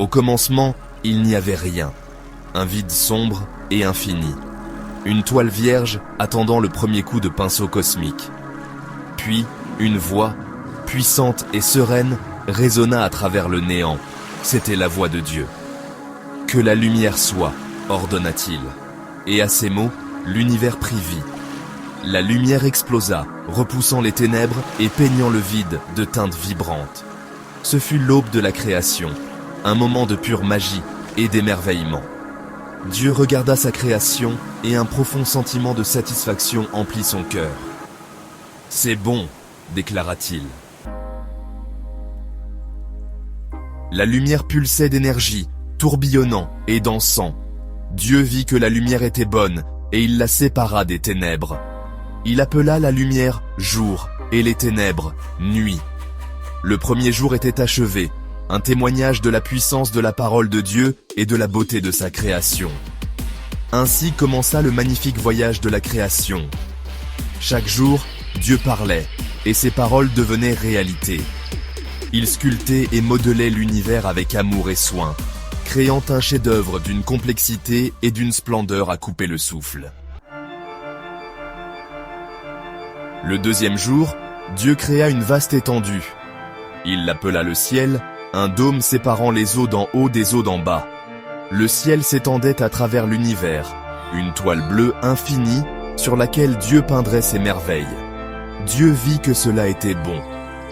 Au commencement, il n'y avait rien. Un vide sombre et infini. Une toile vierge attendant le premier coup de pinceau cosmique. Puis, une voix, puissante et sereine, résonna à travers le néant. C'était la voix de Dieu. « Que la lumière soit », ordonna-t-il. Et à ces mots, l'univers prit vie. La lumière explosa, repoussant les ténèbres et peignant le vide de teintes vibrantes. Ce fut l'aube de la création, un moment de pure magie et d'émerveillement. Dieu regarda sa création et un profond sentiment de satisfaction emplit son cœur. « C'est bon », déclara-t-il. La lumière pulsait d'énergie, tourbillonnant et dansant. Dieu vit que la lumière était bonne et il la sépara des ténèbres. Il appela la lumière jour et les ténèbres nuit. Le premier jour était achevé, un témoignage de la puissance de la parole de Dieu et de la beauté de sa création. Ainsi commença le magnifique voyage de la création. Chaque jour, Dieu parlait, et ses paroles devenaient réalité. Il sculptait et modelait l'univers avec amour et soin, créant un chef-d'œuvre d'une complexité et d'une splendeur à couper le souffle. Le deuxième jour, Dieu créa une vaste étendue. Il l'appela le ciel, un dôme séparant les eaux d'en haut des eaux d'en bas. Le ciel s'étendait à travers l'univers, une toile bleue infinie sur laquelle Dieu peindrait ses merveilles. Dieu vit que cela était bon.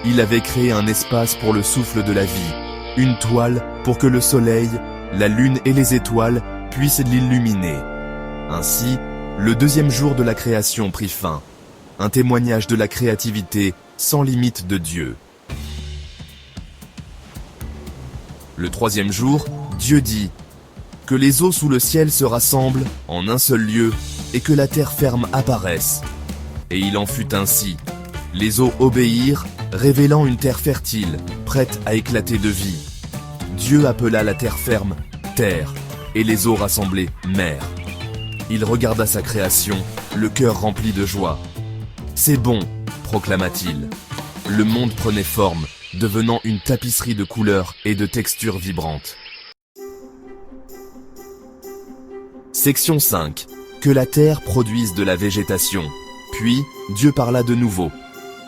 Il avait créé un espace pour le souffle de la vie, une toile pour que le soleil, la lune et les étoiles puissent l'illuminer. Ainsi, le deuxième jour de la création prit fin, un témoignage de la créativité sans limite de Dieu. Le troisième jour, Dieu dit « Que les eaux sous le ciel se rassemblent en un seul lieu et que la terre ferme apparaisse. » Et il en fut ainsi. Les eaux obéirent, révélant une terre fertile, prête à éclater de vie. Dieu appela la terre ferme « terre » et les eaux rassemblées « mer ». Il regarda sa création, le cœur rempli de joie. « C'est bon », proclama-t-il. Le monde prenait forme, devenant une tapisserie de couleurs et de textures vibrantes. Section 5. Que la terre produise de la végétation. Puis, Dieu parla de nouveau.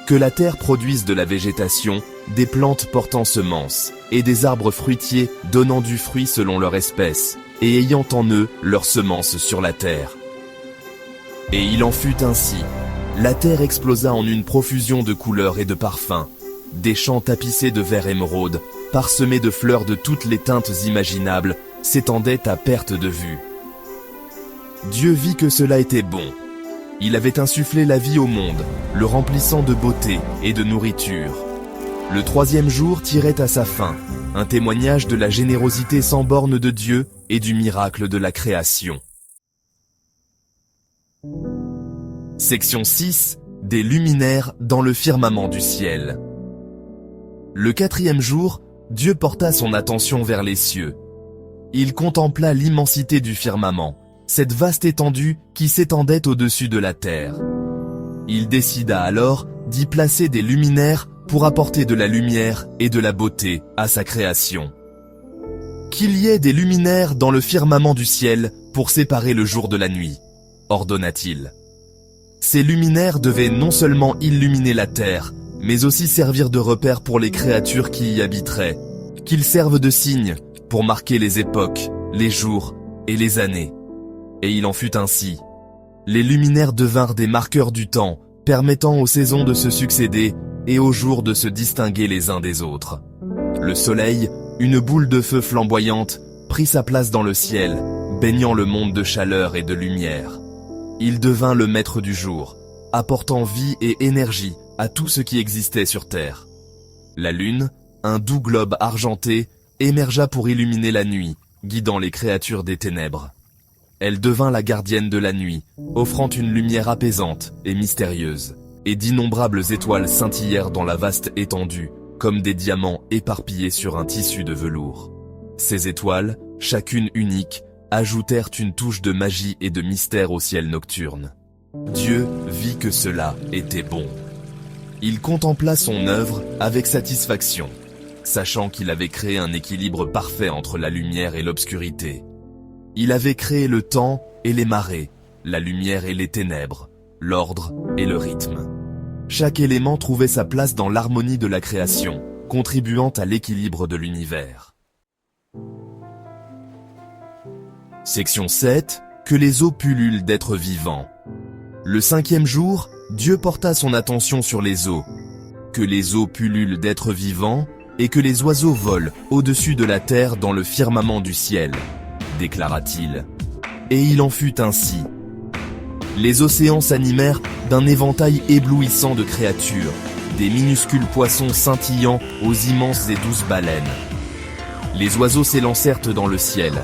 Que la terre produise de la végétation, des plantes portant semences, et des arbres fruitiers donnant du fruit selon leur espèce, et ayant en eux leurs semences sur la terre. Et il en fut ainsi. La terre explosa en une profusion de couleurs et de parfums. Des champs tapissés de vert émeraude, parsemés de fleurs de toutes les teintes imaginables, s'étendaient à perte de vue. Dieu vit que cela était bon. Il avait insufflé la vie au monde, le remplissant de beauté et de nourriture. Le troisième jour tirait à sa fin, un témoignage de la générosité sans borne de Dieu et du miracle de la création. Section 6. Des luminaires dans le firmament du ciel. Le quatrième jour, Dieu porta son attention vers les cieux. Il contempla l'immensité du firmament, cette vaste étendue qui s'étendait au-dessus de la terre. Il décida alors d'y placer des luminaires pour apporter de la lumière et de la beauté à sa création. Qu'il y ait des luminaires dans le firmament du ciel pour séparer le jour de la nuit, ordonna-t-il. Ces luminaires devaient non seulement illuminer la terre, mais aussi servir de repère pour les créatures qui y habiteraient, qu'ils servent de signes pour marquer les époques, les jours et les années. Et il en fut ainsi. Les luminaires devinrent des marqueurs du temps, permettant aux saisons de se succéder et aux jours de se distinguer les uns des autres. Le soleil, une boule de feu flamboyante, prit sa place dans le ciel, baignant le monde de chaleur et de lumière. Il devint le maître du jour, apportant vie et énergie à tout ce qui existait sur Terre. La lune, un doux globe argenté, émergea pour illuminer la nuit, guidant les créatures des ténèbres. Elle devint la gardienne de la nuit, offrant une lumière apaisante et mystérieuse, et d'innombrables étoiles scintillèrent dans la vaste étendue, comme des diamants éparpillés sur un tissu de velours. Ces étoiles, chacune unique, ajoutèrent une touche de magie et de mystère au ciel nocturne. Dieu vit que cela était bon. Il contempla son œuvre avec satisfaction. sachant qu'il avait créé un équilibre parfait entre la lumière et l'obscurité. Il avait créé le temps et les marées, la lumière et les ténèbres, l'ordre et le rythme. Chaque élément trouvait sa place dans l'harmonie de la création, contribuant à l'équilibre de l'univers. Section 7. Que les eaux pullulent d'êtres vivants. Le 5e jour, Dieu porta son attention sur les eaux. Que les eaux pullulent d'êtres vivants et que les oiseaux volent au-dessus de la terre dans le firmament du ciel, déclara-t-il. Et il en fut ainsi. Les océans s'animèrent d'un éventail éblouissant de créatures, des minuscules poissons scintillant aux immenses et douces baleines. Les oiseaux s'élancèrent dans le ciel,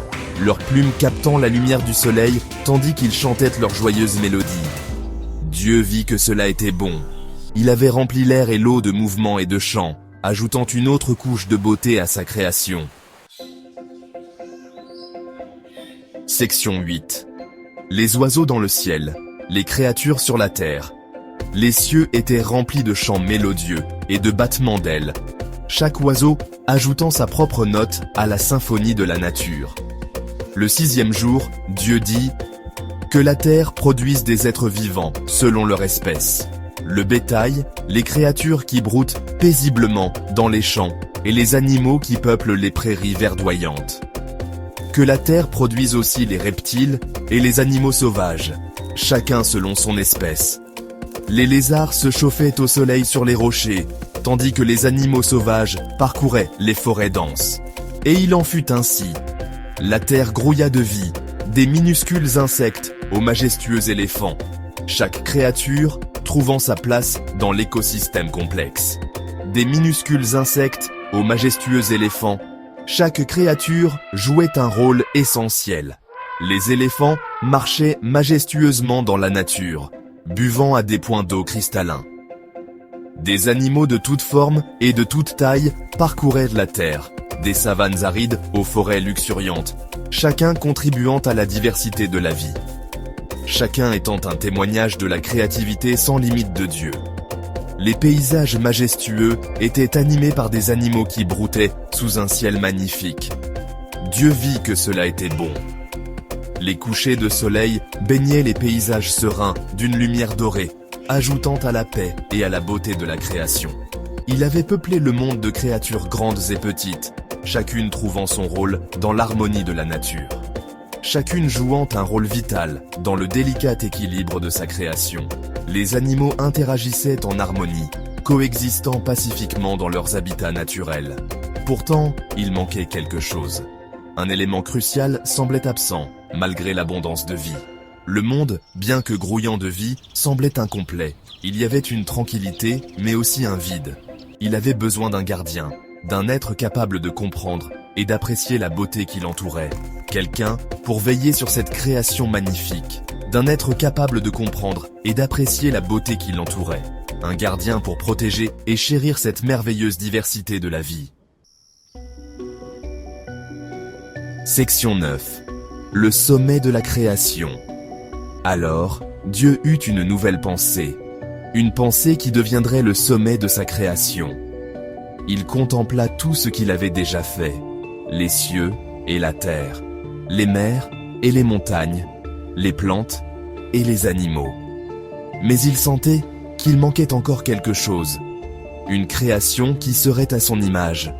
leurs plumes captant la lumière du soleil tandis qu'ils chantaient leur joyeuse mélodie. Dieu vit que cela était bon. Il avait rempli l'air et l'eau de mouvements et de chants, ajoutant une autre couche de beauté à sa création. Section 8. Les oiseaux dans le ciel, les créatures sur la terre. Les cieux étaient remplis de chants mélodieux et de battements d'ailes, chaque oiseau ajoutant sa propre note à la symphonie de la nature. Le 6e jour, Dieu dit « Que la terre produise des êtres vivants selon leur espèce. Le bétail, les créatures qui broutent paisiblement dans les champs et les animaux qui peuplent les prairies verdoyantes. Que la terre produise aussi les reptiles et les animaux sauvages, chacun selon son espèce. Les lézards se chauffaient au soleil sur les rochers, tandis que les animaux sauvages parcouraient les forêts denses. Et il en fut ainsi. La terre grouilla de vie, des minuscules insectes aux majestueux éléphants, chaque créature trouvant sa place dans l'écosystème complexe. Des minuscules insectes aux majestueux éléphants, chaque créature jouait un rôle essentiel. Les éléphants marchaient majestueusement dans la nature, buvant à des points d'eau cristallins. Des animaux de toutes formes et de toutes tailles parcouraient la terre, des savanes arides aux forêts luxuriantes, chacun contribuant à la diversité de la vie. Chacun étant un témoignage de la créativité sans limite de Dieu. Les paysages majestueux étaient animés par des animaux qui broutaient sous un ciel magnifique. Dieu vit que cela était bon. Les couchers de soleil baignaient les paysages sereins d'une lumière dorée, ajoutant à la paix et à la beauté de la création. Il avait peuplé le monde de créatures grandes et petites, chacune trouvant son rôle dans l'harmonie de la nature. Chacune jouant un rôle vital dans le délicat équilibre de sa création. Les animaux interagissaient en harmonie, coexistant pacifiquement dans leurs habitats naturels. Pourtant, il manquait quelque chose. Un élément crucial semblait absent, malgré l'abondance de vie. Le monde, bien que grouillant de vie, semblait incomplet. Il y avait une tranquillité, mais aussi un vide. Il avait besoin d'un gardien, d'un être capable de comprendre et d'apprécier la beauté qui l'entourait. Quelqu'un pour veiller sur cette création magnifique, d'un être capable de comprendre et d'apprécier la beauté qui l'entourait. Un gardien pour protéger et chérir cette merveilleuse diversité de la vie. Section 9. Le sommet de la création. Alors, Dieu eut une nouvelle pensée. Une pensée qui deviendrait le sommet de sa création. Il contempla tout ce qu'il avait déjà fait. Les cieux et la terre, les mers et les montagnes, les plantes et les animaux. Mais il sentait qu'il manquait encore quelque chose. Une création qui serait à son image,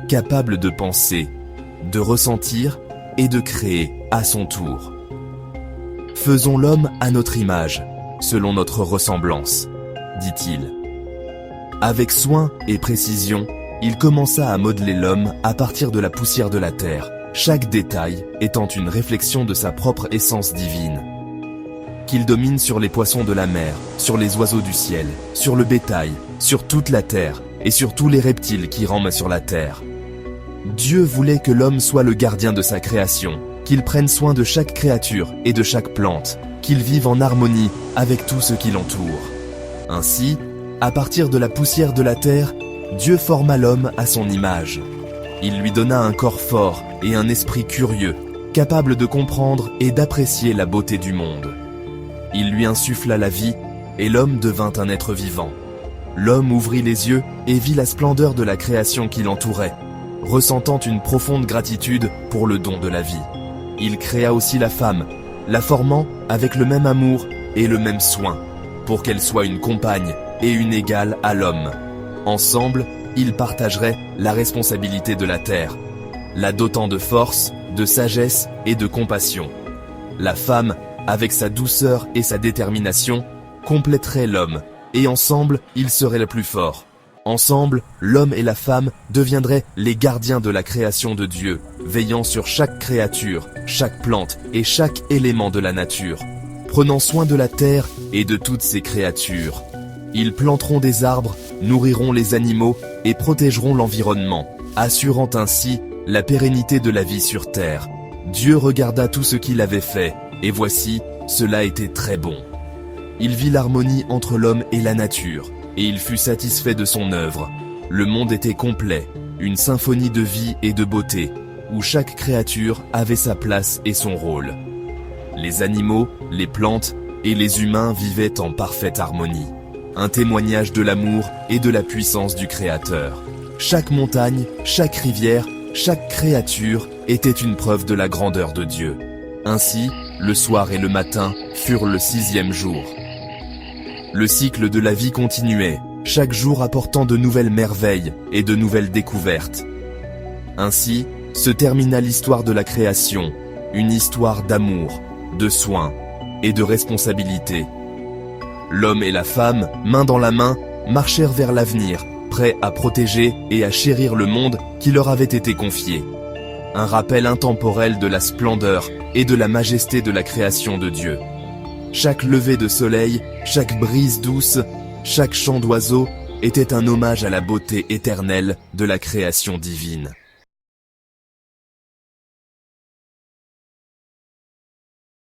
capable de penser, de ressentir et de créer à son tour. Faisons l'homme à notre image, selon notre ressemblance, dit-il. Avec soin et précision, il commença à modeler l'homme à partir de la poussière de la terre, chaque détail étant une réflexion de sa propre essence divine. Qu'il domine sur les poissons de la mer, sur les oiseaux du ciel, sur le bétail, sur toute la terre et sur tous les reptiles qui rampent sur la terre. Dieu voulait que l'homme soit le gardien de sa création, qu'il prenne soin de chaque créature et de chaque plante, qu'il vive en harmonie avec tout ce qui l'entoure. Ainsi, à partir de la poussière de la terre, Dieu forma l'homme à son image. Il lui donna un corps fort et un esprit curieux, capable de comprendre et d'apprécier la beauté du monde. Il lui insuffla la vie et l'homme devint un être vivant. l'homme ouvrit les yeux et vit la splendeur de la création qui l'entourait, ressentant une profonde gratitude pour le don de la vie. Il créa aussi la femme, la formant avec le même amour et le même soin, pour qu'elle soit une compagne et une égale à l'homme. Ensemble, ils partageraient la responsabilité de la terre, la dotant de force, de sagesse et de compassion. La femme, avec sa douceur et sa détermination, compléterait l'homme, et ensemble, ils seraient le plus forts. Ensemble, l'homme et la femme deviendraient les gardiens de la création de Dieu, veillant sur chaque créature, chaque plante et chaque élément de la nature, prenant soin de la terre et de toutes ses créatures. Ils planteront des arbres, nourriront les animaux et protégeront l'environnement, assurant ainsi la pérennité de la vie sur terre. Dieu regarda tout ce qu'il avait fait, et voici, cela était très bon. Il vit l'harmonie entre l'homme et la nature, et il fut satisfait de son œuvre. Le monde était complet, une symphonie de vie et de beauté, où chaque créature avait sa place et son rôle. Les animaux, les plantes et les humains vivaient en parfaite harmonie, un témoignage de l'amour et de la puissance du Créateur. Chaque montagne, chaque rivière, chaque créature était une preuve de la grandeur de Dieu. Ainsi, le soir et le matin furent le 6e jour. Le cycle de la vie continuait, chaque jour apportant de nouvelles merveilles et de nouvelles découvertes. Ainsi, se termina l'histoire de la création, une histoire d'amour, de soins et de responsabilité. L'homme et la femme, main dans la main, marchèrent vers l'avenir, prêts à protéger et à chérir le monde qui leur avait été confié. Un rappel intemporel de la splendeur et de la majesté de la création de Dieu. Chaque lever de soleil, chaque brise douce, chaque chant d'oiseau était un hommage à la beauté éternelle de la création divine.